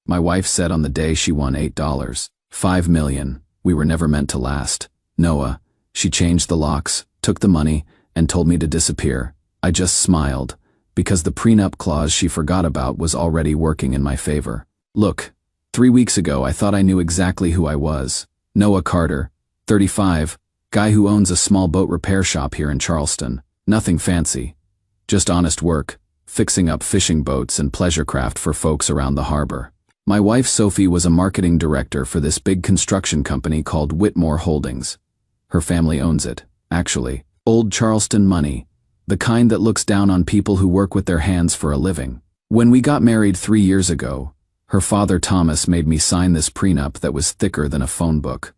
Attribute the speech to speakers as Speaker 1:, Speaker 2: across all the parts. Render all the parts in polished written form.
Speaker 1: My wife said on the day she won $8. $5 million. We were never meant to last. Noah. She changed the locks, took the money, and told me to disappear. I just smiled, because the prenup clause she forgot about was already working in my favor. Look, 3 weeks ago I thought I knew exactly who I was. Noah Carter, 35, guy who owns a small boat repair shop here in Charleston. Nothing fancy. Just honest work, fixing up fishing boats and pleasure craft for folks around the harbor. My wife Sophie was a marketing director for this big construction company called Whitmore Holdings. Her family owns it, actually. Old Charleston money, the kind that looks down on people who work with their hands for a living. When we got married 3 years ago, her father Thomas made me sign this prenup that was thicker than a phone book.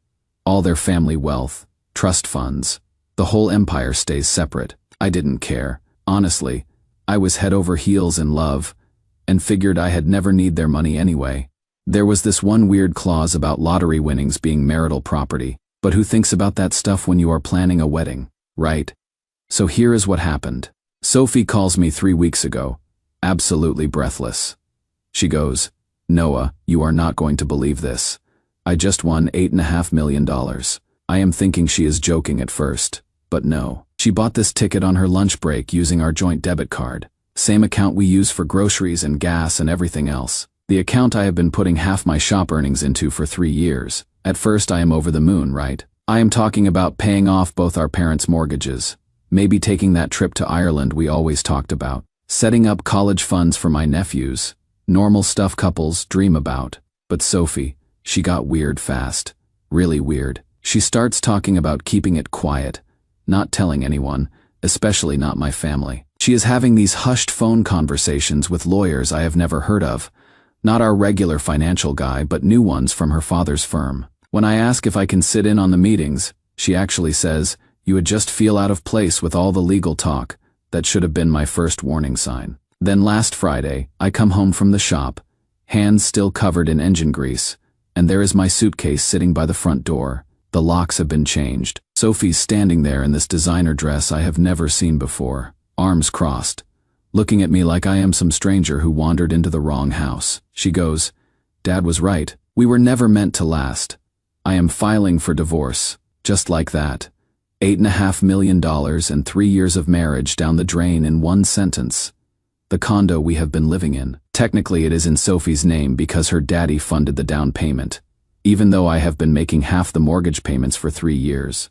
Speaker 1: All their family wealth, trust funds, the whole empire stays separate. I didn't care. Honestly, I was head over heels in love, and figured I had never need their money anyway. There was this one weird clause about lottery winnings being marital property, but who thinks about that stuff when you are planning a wedding, right? So here is what happened. Sophie calls me 3 weeks ago, absolutely breathless. She goes, "Noah, you are not going to believe this. I just won $8.5 million. I am thinking she is joking at first, but no. She bought this ticket on her lunch break using our joint debit card. Same account we use for groceries and gas and everything else. The account I have been putting half my shop earnings into for 3 years. At first I am over the moon, right? I am talking about paying off both our parents' mortgages, maybe taking that trip to Ireland we always talked about, setting up college funds for my nephews, normal stuff couples dream about. But Sophie, she got weird fast. Really weird. She starts talking about keeping it quiet, not telling anyone, especially not my family. She is having these hushed phone conversations with lawyers I have never heard of. Not our regular financial guy, but new ones from her father's firm. When I ask if I can sit in on the meetings, she actually says, "You would just feel out of place with all the legal talk." That should have been my first warning sign. Then last Friday, I come home from the shop, hands still covered in engine grease, and there is my suitcase sitting by the front door. The locks have been changed. Sophie's standing there in this designer dress I have never seen before, arms crossed, looking at me like I am some stranger who wandered into the wrong house. She goes, "Dad was right. We were never meant to last. I am filing for divorce." Just like that. $8.5 million and 3 years of marriage down the drain in one sentence. The condo we have been living in. Technically it is in Sophie's name because her daddy funded the down payment, even though I have been making half the mortgage payments for 3 years.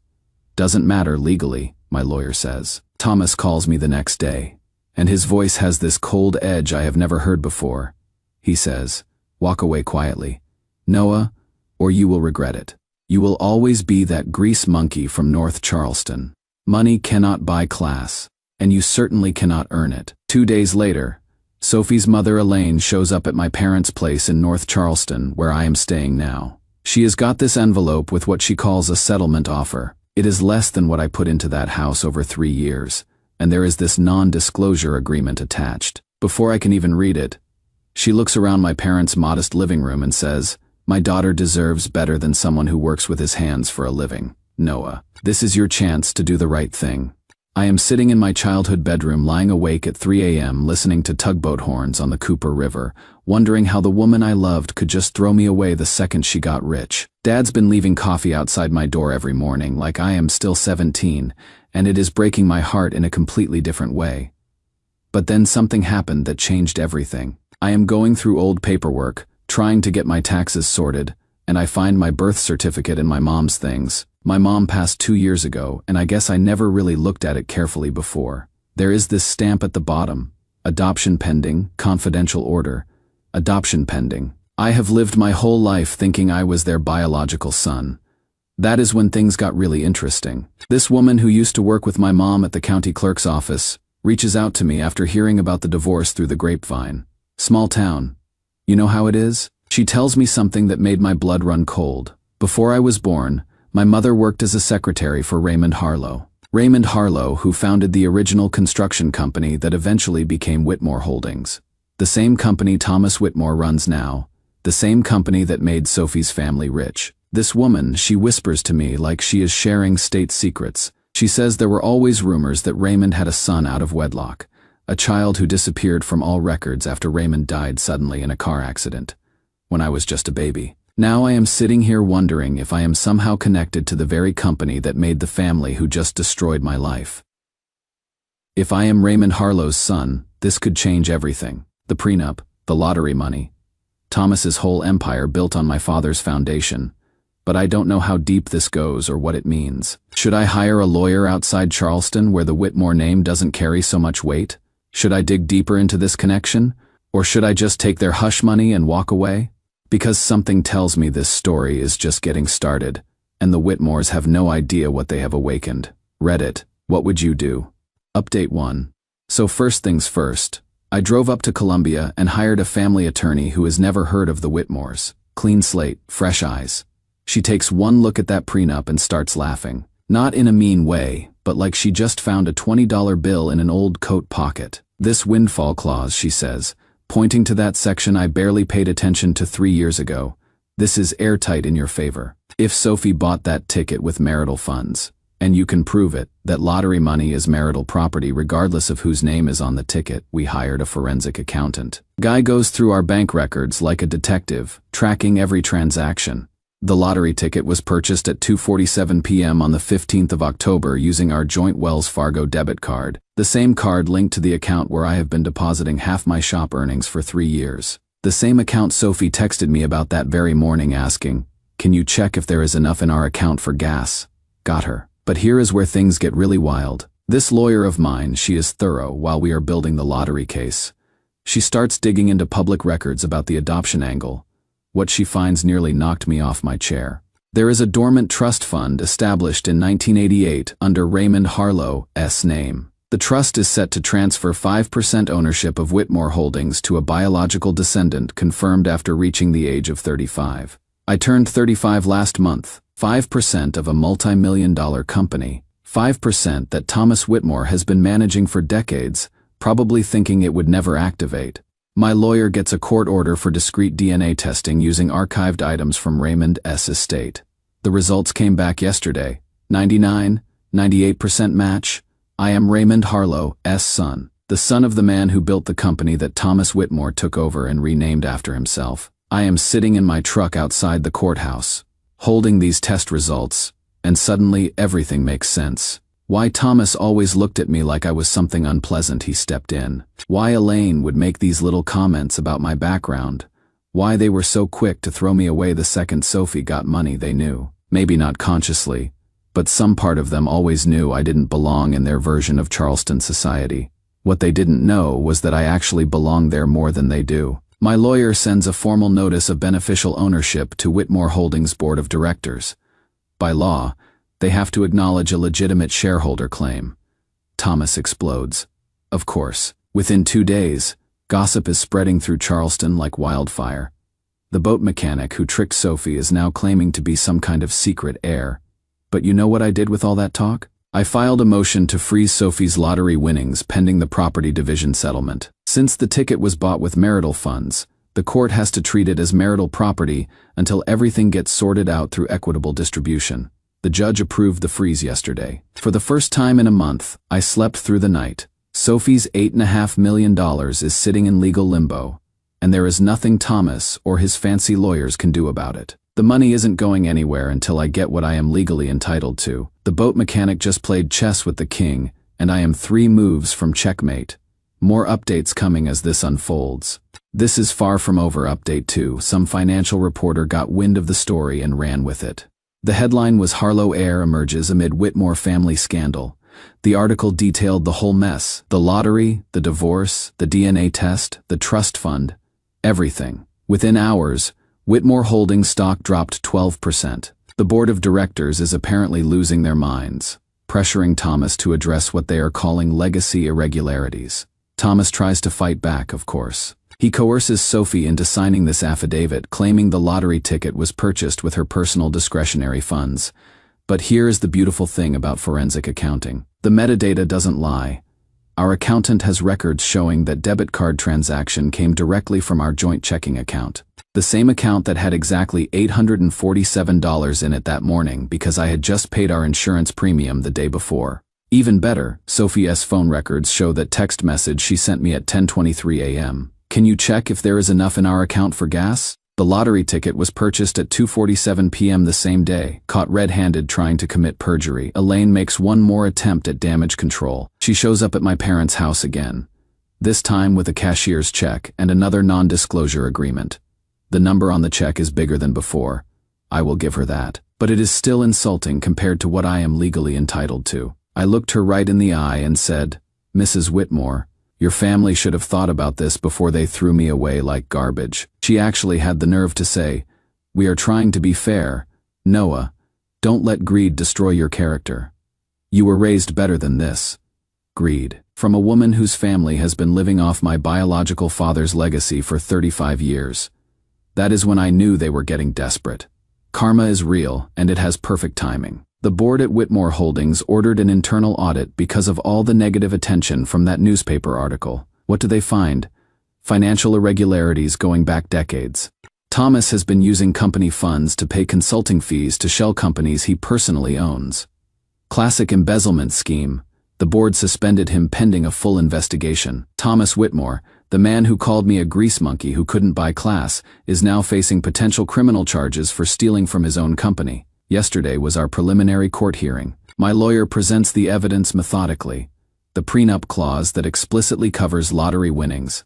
Speaker 1: Doesn't matter legally, my lawyer says. Thomas calls me the next day, and his voice has this cold edge I have never heard before. He says, "Walk away quietly, Noah, or you will regret it. You will always be that grease monkey from North Charleston. Money cannot buy class, and you certainly cannot earn it." 2 days later, Sophie's mother Elaine shows up at my parents' place in North Charleston, where I am staying now. She has got this envelope with what she calls a settlement offer. It is less than what I put into that house over 3 years, and there is this non-disclosure agreement attached. Before I can even read it, she looks around my parents' modest living room and says, "My daughter deserves better than someone who works with his hands for a living. Noah, this is your chance to do the right thing." I am sitting in my childhood bedroom lying awake at 3 a.m. listening to tugboat horns on the Cooper River, wondering how the woman I loved could just throw me away the second she got rich. Dad's been leaving coffee outside my door every morning like I am still 17, and it is breaking my heart in a completely different way. But then something happened that changed everything. I am going through old paperwork, trying to get my taxes sorted, and I find my birth certificate and my mom's things. My mom passed 2 years ago, and I guess I never really looked at it carefully before. There is this stamp at the bottom, adoption pending, confidential order, adoption pending. I have lived my whole life thinking I was their biological son. That is when things got really interesting. This woman who used to work with my mom at the county clerk's office reaches out to me after hearing about the divorce through the grapevine. Small town. You know how it is? She tells me something that made my blood run cold. Before I was born, my mother worked as a secretary for Raymond Harlow. Raymond Harlow, who founded the original construction company that eventually became Whitmore Holdings. The same company Thomas Whitmore runs now. The same company that made Sophie's family rich. This woman, she whispers to me like she is sharing state secrets. She says there were always rumors that Raymond had a son out of wedlock, a child who disappeared from all records after Raymond died suddenly in a car accident. when I was just a baby. Now I am sitting here wondering if I am somehow connected to the very company that made the family who just destroyed my life. If I am Raymond Harlow's son, this could change everything. The prenup, the lottery money, Thomas's whole empire built on my father's foundation. But I don't know how deep this goes or what it means. Should I hire a lawyer outside Charleston where the Whitmore name doesn't carry so much weight? Should I dig deeper into this connection? Or should I just take their hush money and walk away? Because something tells me this story is just getting started, and the Whitmores have no idea what they have awakened. Reddit, what would you do? Update 1. So first things first, I drove up to Columbia and hired a family attorney who has never heard of the Whitmores. Clean slate, fresh eyes. She takes one look at that prenup and starts laughing. Not in a mean way, but like she just found a $20 bill in an old coat pocket. This windfall clause, she says, pointing to that section I barely paid attention to 3 years ago. This is airtight in your favor. If Sophie bought that ticket with marital funds, and you can prove it, that lottery money is marital property regardless of whose name is on the ticket, we hired a forensic accountant. Guy goes through our bank records like a detective, tracking every transaction. The lottery ticket was purchased at 2:47 p.m. on the 15th of October using our joint Wells Fargo debit card, the same card linked to the account where I have been depositing half my shop earnings for 3 years. The same account Sophie texted me about that very morning asking, "Can you check if there is enough in our account for gas?" Got her. But here is where things get really wild. This lawyer of mine, she is thorough while we are building the lottery case. She starts digging into public records about the adoption angle. What she finds nearly knocked me off my chair. There is a dormant trust fund established in 1988 under Raymond Harlow's name. The trust is set to transfer 5% ownership of Whitmore Holdings to a biological descendant confirmed after reaching the age of 35. I turned 35 last month. 5% of a multi-million-dollar company. 5% that Thomas Whitmore has been managing for decades, probably thinking it would never activate. My lawyer gets a court order for discrete DNA testing using archived items from Raymond's estate. The results came back yesterday. 98% match. I am Raymond Harlow's son, the son of the man who built the company that Thomas Whitmore took over and renamed after himself. I am sitting in my truck outside the courthouse, holding these test results, and suddenly everything makes sense. Why Thomas always looked at me like I was something unpleasant. He stepped in. Why Elaine would make these little comments about my background. Why they were so quick to throw me away the second Sophie got money they knew. Maybe not consciously, but some part of them always knew I didn't belong in their version of Charleston society. What they didn't know was that I actually belong there more than they do. My lawyer sends a formal notice of beneficial ownership to Whitmore Holdings Board of Directors. By law, they have to acknowledge a legitimate shareholder claim. Thomas explodes. Of course, within 2 days, gossip is spreading through Charleston like wildfire. The boat mechanic who tricked Sophie is now claiming to be some kind of secret heir. But you know what I did with all that talk? I filed a motion to freeze Sophie's lottery winnings pending the property division settlement. Since the ticket was bought with marital funds, the court has to treat it as marital property until everything gets sorted out through equitable distribution. The judge approved the freeze yesterday. For the first time in a month, I slept through the night. Sophie's $8.5 million is sitting in legal limbo, and there is nothing Thomas or his fancy lawyers can do about it. The money isn't going anywhere until I get what I am legally entitled to. The boat mechanic just played chess with the king, and I am 3 moves from checkmate. More updates coming as this unfolds. This is far from over. Update 2. Some financial reporter got wind of the story and ran with it. The headline was Harlow heir emerges amid Whitmore family scandal. The article detailed the whole mess. The lottery, the divorce, the DNA test, the trust fund. Everything. Within hours, Whitmore Holdings stock dropped 12%. The board of directors is apparently losing their minds, pressuring Thomas to address what they are calling legacy irregularities. Thomas tries to fight back, of course. He coerces Sophie into signing this affidavit claiming the lottery ticket was purchased with her personal discretionary funds. But here is the beautiful thing about forensic accounting. The metadata doesn't lie. Our accountant has records showing that debit card transaction came directly from our joint checking account. The same account that had exactly $847 in it that morning because I had just paid our insurance premium the day before. Even better, Sophie's phone records show that text message she sent me at 10:23 a.m. Can you check if there is enough in our account for gas? The lottery ticket was purchased at 2:47 p.m. the same day. Caught red-handed trying to commit perjury, Elaine makes one more attempt at damage control. She shows up at my parents' house again, this time with a cashier's check and another non-disclosure agreement. The number on the check is bigger than before. I will give her that. But it is still insulting compared to what I am legally entitled to. I looked her right in the eye and said, "Mrs. Whitmore, your family should have thought about this before they threw me away like garbage." She actually had the nerve to say, "We are trying to be fair. Noah, don't let greed destroy your character. You were raised better than this." Greed. From a woman whose family has been living off my biological father's legacy for 35 years. That is when I knew they were getting desperate. Karma is real, and it has perfect timing. The board at Whitmore Holdings ordered an internal audit because of all the negative attention from that newspaper article. What do they find? Financial irregularities going back decades. Thomas has been using company funds to pay consulting fees to shell companies he personally owns. Classic embezzlement scheme. The board suspended him pending a full investigation. Thomas Whitmore, the man who called me a grease monkey who couldn't buy class, is now facing potential criminal charges for stealing from his own company. Yesterday was our preliminary court hearing. My lawyer presents the evidence methodically. The prenup clause that explicitly covers lottery winnings.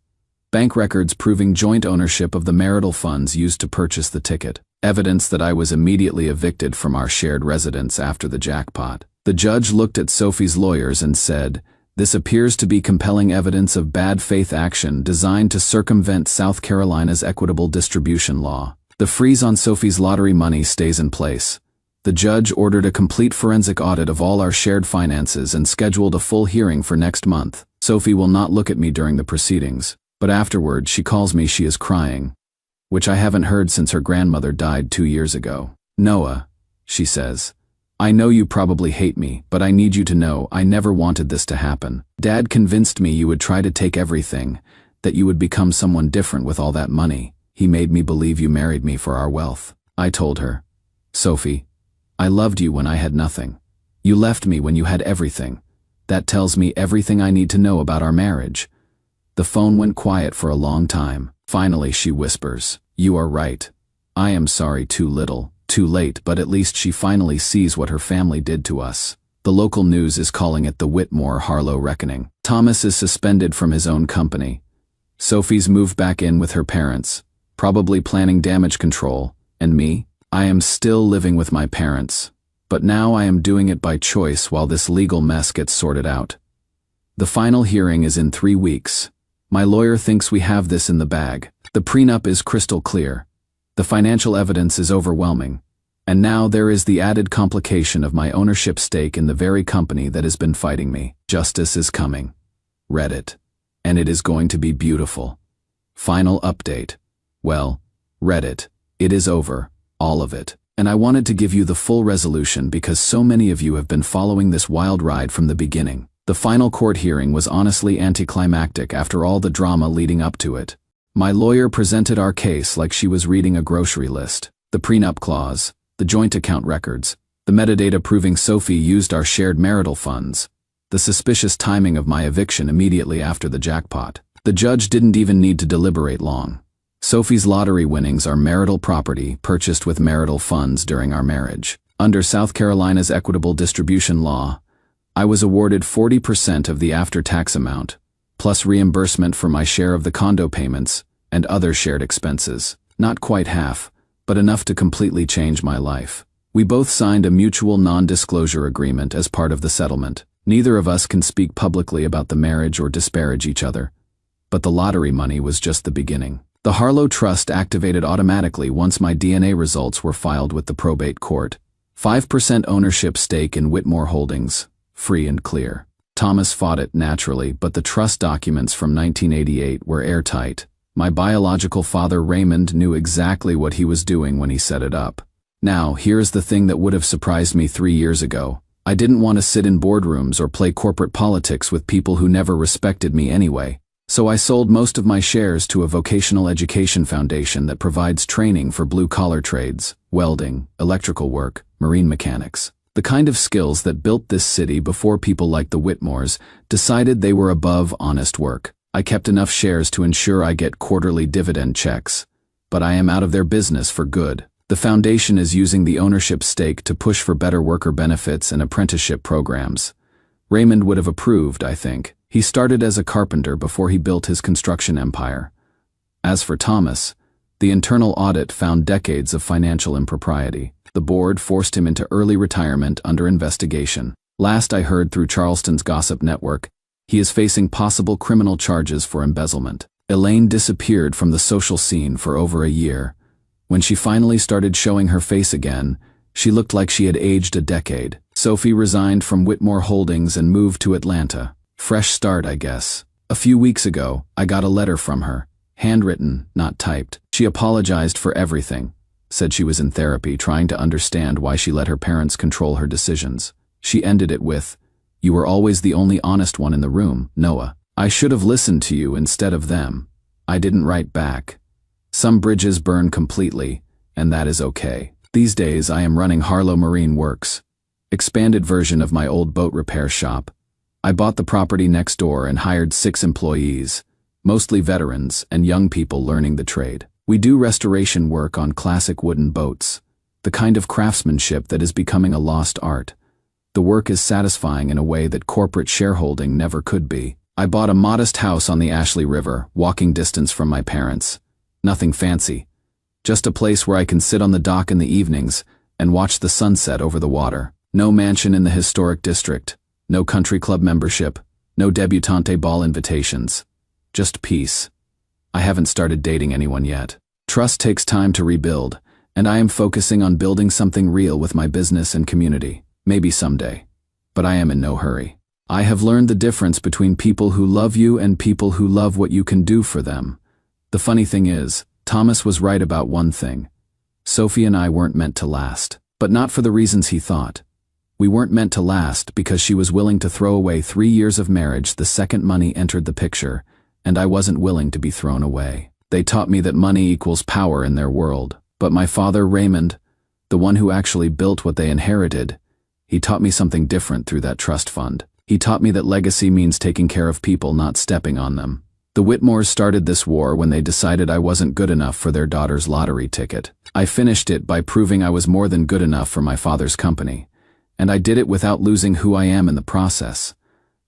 Speaker 1: Bank records proving joint ownership of the marital funds used to purchase the ticket. Evidence that I was immediately evicted from our shared residence after the jackpot. The judge looked at Sophie's lawyers and said, "This appears to be compelling evidence of bad faith action designed to circumvent South Carolina's equitable distribution law." The freeze on Sophie's lottery money stays in place. The judge ordered a complete forensic audit of all our shared finances and scheduled a full hearing for next month. Sophie will not look at me during the proceedings, but afterward she calls me she is crying, which I haven't heard since her grandmother died 2 years ago. "Noah," she says, "I know you probably hate me, but I need you to know I never wanted this to happen. Dad convinced me you would try to take everything, that you would become someone different with all that money. He made me believe you married me for our wealth." I told her, "Sophie, I loved you when I had nothing. You left me when you had everything. That tells me everything I need to know about our marriage." The phone went quiet for a long time. Finally she whispers, "You are right. I am sorry, too little, too late," but at least she finally sees what her family did to us. The local news is calling it the Whitmore-Harlow reckoning. Thomas is suspended from his own company. Sophie's moved back in with her parents, probably planning damage control, and me? I am still living with my parents, but now I am doing it by choice while this legal mess gets sorted out. The final hearing is in 3 weeks. My lawyer thinks we have this in the bag. The prenup is crystal clear. The financial evidence is overwhelming. And now there is the added complication of my ownership stake in the very company that has been fighting me. Justice is coming. Reddit. And it is going to be beautiful. Final update. Well, Reddit. It is over. All of it. And I wanted to give you the full resolution because so many of you have been following this wild ride from the beginning. The final court hearing was honestly anticlimactic after all the drama leading up to it. My lawyer presented our case like she was reading a grocery list. The prenup clause, the joint account records, the metadata proving Sophie used our shared marital funds, the suspicious timing of my eviction immediately after the jackpot. The judge didn't even need to deliberate long. Sophie's lottery winnings are marital property purchased with marital funds during our marriage. Under South Carolina's equitable distribution law, I was awarded 40% of the after-tax amount, plus reimbursement for my share of the condo payments and other shared expenses. Not quite half, but enough to completely change my life. We both signed a mutual non-disclosure agreement as part of the settlement. Neither of us can speak publicly about the marriage or disparage each other, but the lottery money was just the beginning. The Harlow Trust activated automatically once my DNA results were filed with the probate court. 5% ownership stake in Whitmore Holdings, free and clear. Thomas fought it naturally, but the trust documents from 1988 were airtight. My biological father Raymond knew exactly what he was doing when he set it up. Now, here's the thing that would have surprised me 3 years ago. I didn't want to sit in boardrooms or play corporate politics with people who never respected me anyway. So I sold most of my shares to a vocational education foundation that provides training for blue-collar trades, welding, electrical work, marine mechanics. The kind of skills that built this city before people like the Whitmores decided they were above honest work. I kept enough shares to ensure I get quarterly dividend checks, but I am out of their business for good. The foundation is using the ownership stake to push for better worker benefits and apprenticeship programs. Raymond would have approved, I think. He started as a carpenter before he built his construction empire. As for Thomas, the internal audit found decades of financial impropriety. The board forced him into early retirement under investigation. Last I heard through Charleston's gossip network, he is facing possible criminal charges for embezzlement. Elaine disappeared from the social scene for over a year. When she finally started showing her face again, she looked like she had aged a decade. Sophie resigned from Whitmore Holdings and moved to Atlanta. Fresh start, I guess. A few weeks ago, I got a letter from her. Handwritten, not typed. She apologized for everything. Said she was in therapy, trying to understand why she let her parents control her decisions. She ended it with, "You were always the only honest one in the room, Noah. I should have listened to you instead of them." I didn't write back. Some bridges burn completely, and that is okay. These days I am running Harlow Marine Works, expanded version of my old boat repair shop. I bought the property next door and hired 6 employees, mostly veterans and young people learning the trade. We do restoration work on classic wooden boats, the kind of craftsmanship that is becoming a lost art. The work is satisfying in a way that corporate shareholding never could be. I bought a modest house on the Ashley River, walking distance from my parents. Nothing fancy. Just a place where I can sit on the dock in the evenings and watch the sunset over the water. No mansion in the historic district, no country club membership, no debutante ball invitations. Just peace. I haven't started dating anyone yet. Trust takes time to rebuild, and I am focusing on building something real with my business and community. Maybe someday. But I am in no hurry. I have learned the difference between people who love you and people who love what you can do for them. The funny thing is, Thomas was right about one thing. Sophie and I weren't meant to last, but not for the reasons he thought. We weren't meant to last because she was willing to throw away 3 years of marriage the second money entered the picture, and I wasn't willing to be thrown away. They taught me that money equals power in their world, but my father, Raymond, the one who actually built what they inherited, he taught me something different through that trust fund. He taught me that legacy means taking care of people, not stepping on them. The Whitmores started this war when they decided I wasn't good enough for their daughter's lottery ticket. I finished it by proving I was more than good enough for my father's company. And I did it without losing who I am in the process.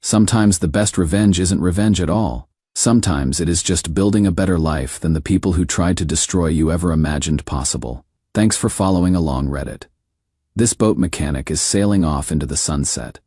Speaker 1: Sometimes the best revenge isn't revenge at all. Sometimes it is just building a better life than the people who tried to destroy you ever imagined possible. Thanks for following along, Reddit. This boat mechanic is sailing off into the sunset.